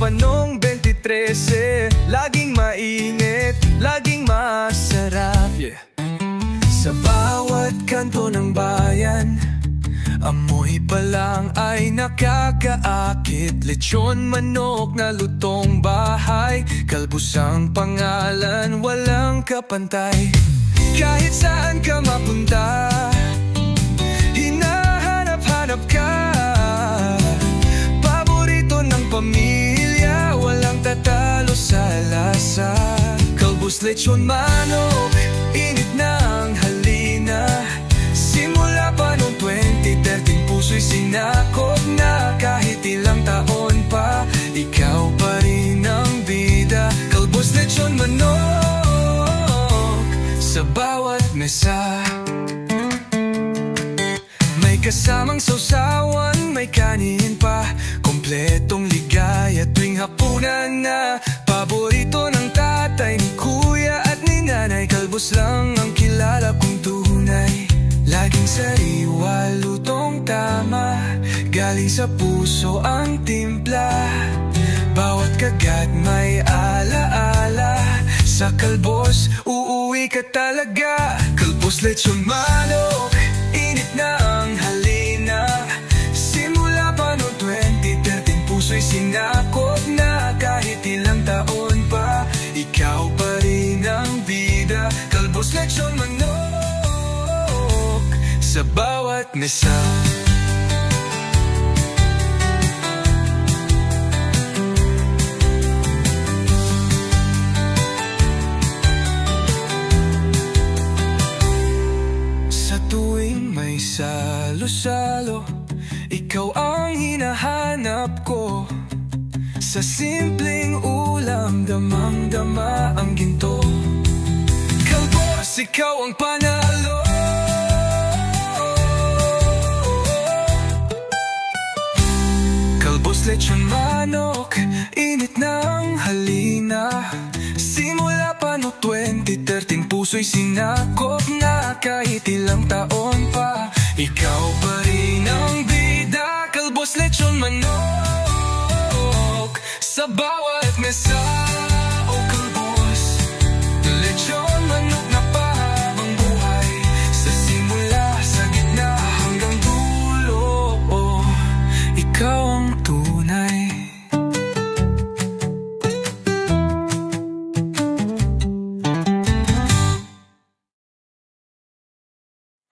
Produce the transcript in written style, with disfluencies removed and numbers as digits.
pa nung 2013. Laging mainit, laging masarap, yeah. Sa bawat kanto ng bayan, amoy pa lang ay nakakaakit. Lechon manok na lutong bahay, kalbus ang pangalan, walang kapantay. Kahit saan ka mapunta, hinahanap-hanap ka. Paborito ng pamilya, walang tatalo sa lasa. Kalbus, lechon manok, init ng halina. Simula pa noong 2013, puso'y sinakop na. Kahit ilang taon pa, ikaw pa rin ang bida. Kalbus, lechon manok, sa bawat mesa. May kasamang sausawan, may kanin pa. Kompletong ligaya tuwing hapunan na. Paborito ng tatay, ni kuya at ni nanay. Kalbus lang ang kilala kong tunay. Laging sariwa, lutong tama. Galing sa puso ang timpla. Bawat kagat may alaala. Sa kalbos, uuwi ka talaga. Kalbos, lechon manok, init na ang halina. Simula pa noong 2013, puso'y sinakop na. Kahit ilang taon pa, ikaw pa rin ang bida. Kalbos, lechon manok, sa bawat mesa. Salo-salo, ikaw ang hinahanap ko. Sa simpleng ulam, damang-dama ang ginto. Kalbos, ikaw ang panalo. Kalbos, lechon manok, init ng halina. Simula pa no 2013, puso'y sinakop na. Kahit ilang taon pa, ikaw